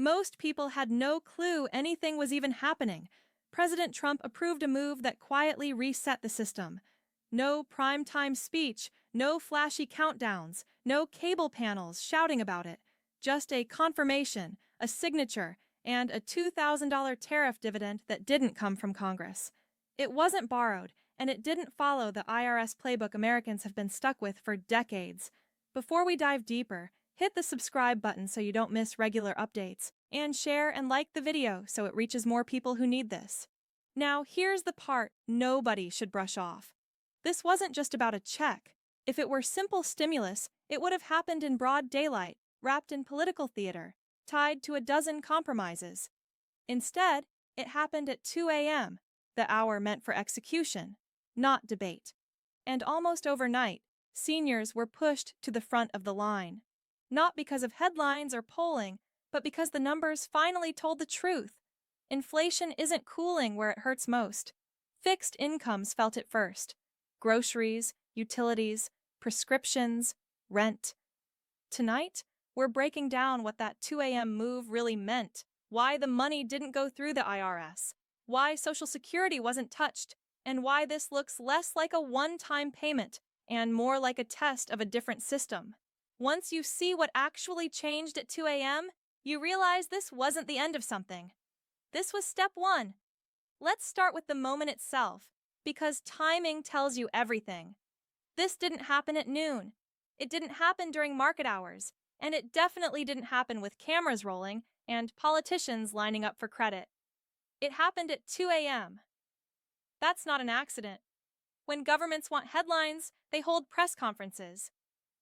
Most people had no clue anything was even happening. President Trump approved a move that quietly reset the system. No primetime speech, no flashy countdowns, no cable panels shouting about it. Just a confirmation, a signature, and a $2,000 tariff dividend that didn't come from Congress. It wasn't borrowed, and it didn't follow the IRS playbook Americans have been stuck with for decades. Before we dive deeper, hit the subscribe button so you don't miss regular updates, and share and like the video so it reaches more people who need this. Now, here's the part nobody should brush off. This wasn't just about a check. If it were simple stimulus, it would have happened in broad daylight, wrapped in political theater, tied to a dozen compromises. Instead, it happened at 2 a.m., the hour meant for execution, not debate. And almost overnight, seniors were pushed to the front of the line. Not because of headlines or polling, but because the numbers finally told the truth. Inflation isn't cooling where it hurts most. Fixed incomes felt it first. Groceries, utilities, prescriptions, rent. Tonight, we're breaking down what that 2 a.m. move really meant, why the money didn't go through the IRS, why Social Security wasn't touched, and why this looks less like a one-time payment and more like a test of a different system. Once you see what actually changed at 2 a.m., you realize this wasn't the end of something. This was step one. Let's start with the moment itself, because timing tells you everything. This didn't happen at noon. It didn't happen during market hours, and it definitely didn't happen with cameras rolling and politicians lining up for credit. It happened at 2 a.m. That's not an accident. When governments want headlines, they hold press conferences.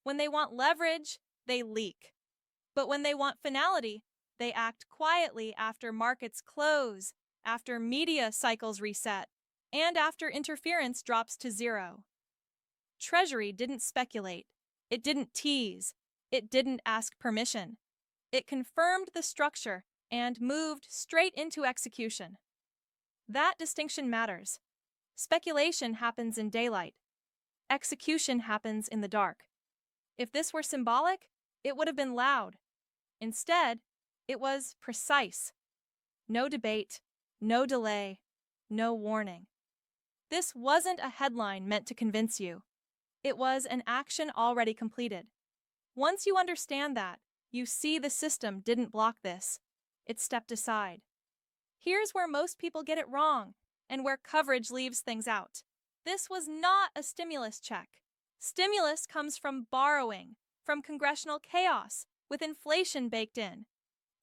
When they want leverage, they leak. But when they want finality, they act quietly after markets close, after media cycles reset, and after interference drops to zero. Treasury didn't speculate. It didn't tease. It didn't ask permission. It confirmed the structure and moved straight into execution. That distinction matters. Speculation happens in daylight. Execution happens in the dark. If this were symbolic, it would have been loud. Instead, it was precise. No debate, no delay, no warning. This wasn't a headline meant to convince you. It was an action already completed. Once you understand that, you see the system didn't block this. It stepped aside. Here's where most people get it wrong, and where coverage leaves things out. This was not a stimulus check. Stimulus comes from borrowing, from congressional chaos, with inflation baked in.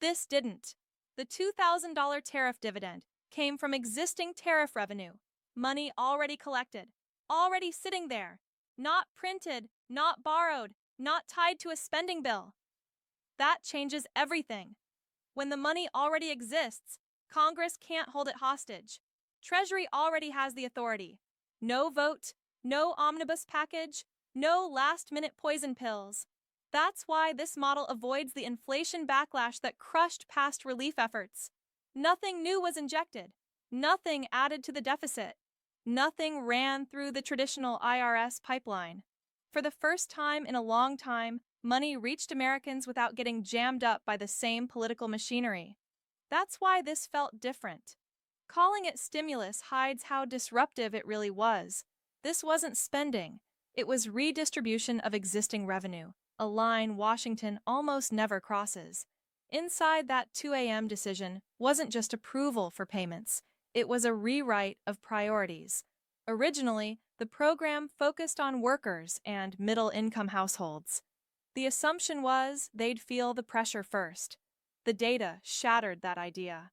This didn't. The $2,000 tariff dividend came from existing tariff revenue, money already collected, already sitting there, not printed, not borrowed, not tied to a spending bill. That changes everything. When the money already exists, Congress can't hold it hostage. Treasury already has the authority. No vote, no omnibus package, no last-minute poison pills. That's why this model avoids the inflation backlash that crushed past relief efforts. Nothing new was injected. Nothing added to the deficit. Nothing ran through the traditional IRS pipeline. For the first time in a long time, money reached Americans without getting jammed up by the same political machinery. That's why this felt different. Calling it stimulus hides how disruptive it really was. This wasn't spending. It was redistribution of existing revenue, a line Washington almost never crosses. Inside that 2 a.m. decision wasn't just approval for payments. It was a rewrite of priorities. Originally, the program focused on workers and middle-income households. The assumption was they'd feel the pressure first. The data shattered that idea.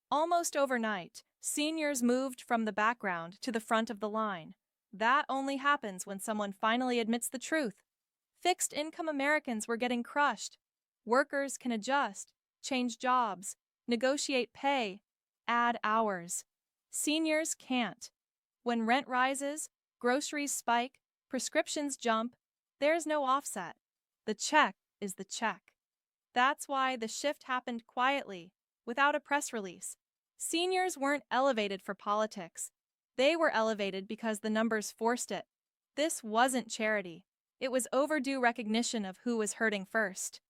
Almost overnight, seniors moved from the background to the front of the line. That only happens when someone finally admits the truth. Fixed-income Americans were getting crushed. Workers can adjust, change jobs, negotiate pay, add hours. Seniors can't. When rent rises, groceries spike, prescriptions jump, there's no offset. The check is the check. That's why the shift happened quietly, without a press release. Seniors weren't elevated for politics. They were elevated because the numbers forced it. This wasn't charity. It was overdue recognition of who was hurting first.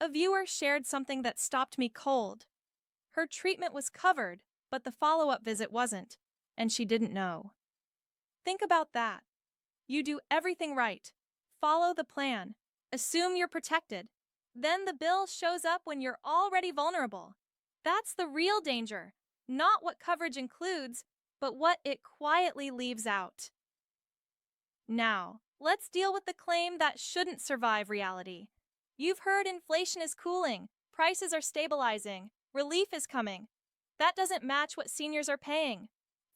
A viewer shared something that stopped me cold. Her treatment was covered, but the follow-up visit wasn't, and she didn't know. Think about that. You do everything right. Follow the plan. Assume you're protected. Then the bill shows up when you're already vulnerable. That's the real danger, not what coverage includes, but what it quietly leaves out. Now, let's deal with the claim that shouldn't survive reality. You've heard inflation is cooling, prices are stabilizing, relief is coming. That doesn't match what seniors are paying.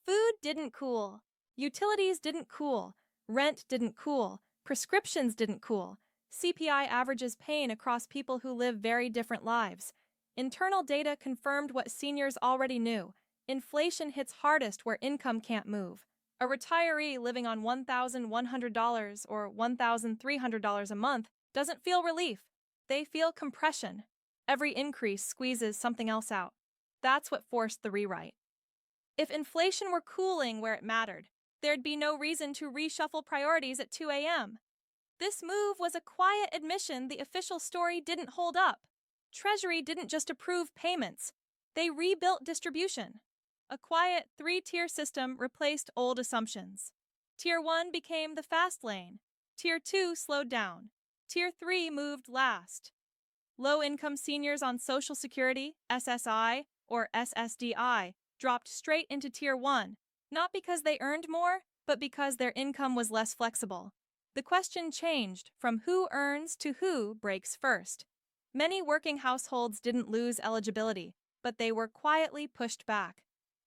Food didn't cool. Utilities didn't cool. Rent didn't cool. Prescriptions didn't cool. CPI averages pain across people who live very different lives. Internal data confirmed what seniors already knew. Inflation hits hardest where income can't move. A retiree living on $1,100 or $1,300 a month doesn't feel relief. They feel compression. Every increase squeezes something else out. That's what forced the rewrite. If inflation were cooling where it mattered, there'd be no reason to reshuffle priorities at 2 a.m. This move was a quiet admission the official story didn't hold up. Treasury didn't just approve payments, they rebuilt distribution. A quiet three-tier system replaced old assumptions. Tier 1 became the fast lane. Tier 2 slowed down. Tier 3 moved last. Low-income seniors on Social Security, SSI, or SSDI dropped straight into Tier 1, not because they earned more, but because their income was less flexible. The question changed from who earns to who breaks first. Many working households didn't lose eligibility, but they were quietly pushed back.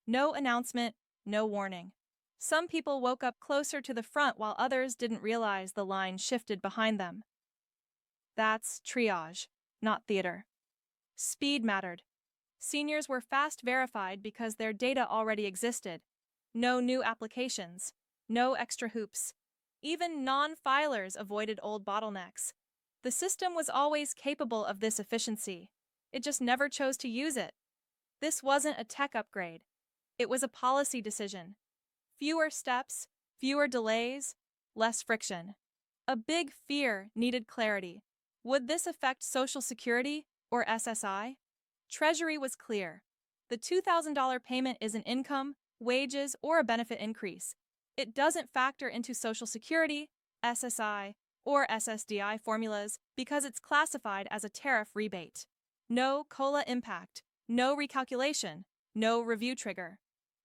No announcement, no warning. Some people woke up closer to the front while others didn't realize the line shifted behind them. That's triage, not theater. Speed mattered. Seniors were fast verified because their data already existed. No new applications, no extra hoops. Even non-filers avoided old bottlenecks. The system was always capable of this efficiency. It just never chose to use it. This wasn't a tech upgrade. It was a policy decision. Fewer steps, fewer delays, less friction. A big fear needed clarity. Would this affect Social Security or SSI? Treasury was clear. The $2,000 payment isn't income, wages, or a benefit increase. It doesn't factor into Social Security, SSI, or SSDI formulas because it's classified as a tariff rebate. No COLA impact, no recalculation, no review trigger.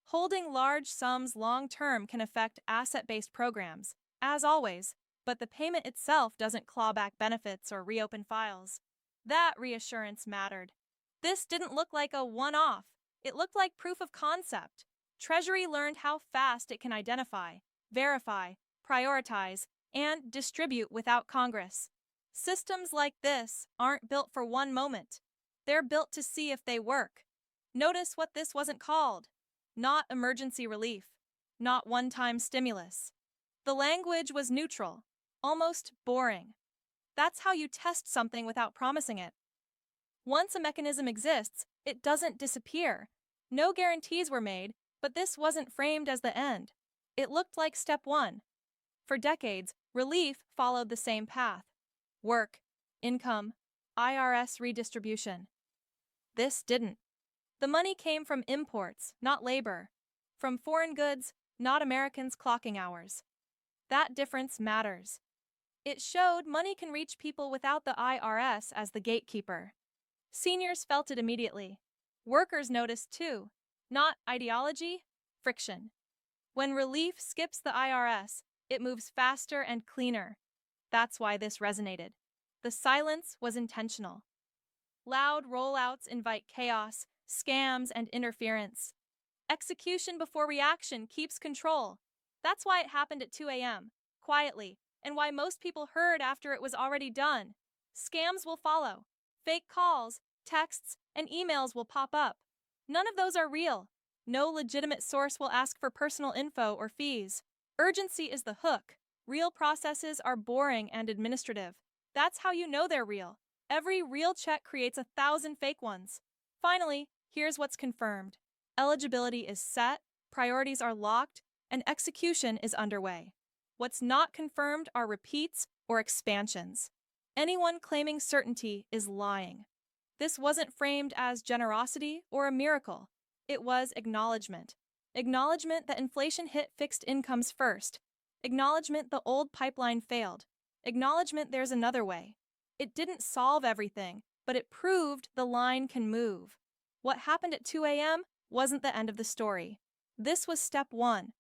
Holding large sums long-term can affect asset-based programs, as always, but the payment itself doesn't claw back benefits or reopen files. That reassurance mattered. This didn't look like a one-off. It looked like proof of concept. Treasury learned how fast it can identify, verify, prioritize, and distribute without Congress. Systems like this aren't built for one moment. They're built to see if they work. Notice what this wasn't called. Not emergency relief. Not one-time stimulus. The language was neutral, almost boring. That's how you test something without promising it. Once a mechanism exists, it doesn't disappear. No guarantees were made, but this wasn't framed as the end. It looked like step one. For decades, relief followed the same path. Work, income, IRS redistribution. This didn't. The money came from imports, not labor. From foreign goods, not Americans' clocking hours. That difference matters. It showed money can reach people without the IRS as the gatekeeper. Seniors felt it immediately. Workers noticed too. Not ideology, friction. When relief skips the IRS, it moves faster and cleaner. That's why this resonated. The silence was intentional. Loud rollouts invite chaos, scams, and interference. Execution before reaction keeps control. That's why it happened at 2 a.m., quietly, and why most people heard after it was already done. Scams will follow. Fake calls, texts, and emails will pop up. None of those are real. No legitimate source will ask for personal info or fees. Urgency is the hook. Real processes are boring and administrative. That's how you know they're real. Every real check creates 1,000 fake ones. Finally, here's what's confirmed. Eligibility is set, priorities are locked, and execution is underway. What's not confirmed are repeats or expansions. Anyone claiming certainty is lying. This wasn't framed as generosity or a miracle. It was acknowledgement. Acknowledgement that inflation hit fixed incomes first. Acknowledgement the old pipeline failed. Acknowledgement there's another way. It didn't solve everything, but it proved the line can move. What happened at 2 a.m. wasn't the end of the story. This was step one,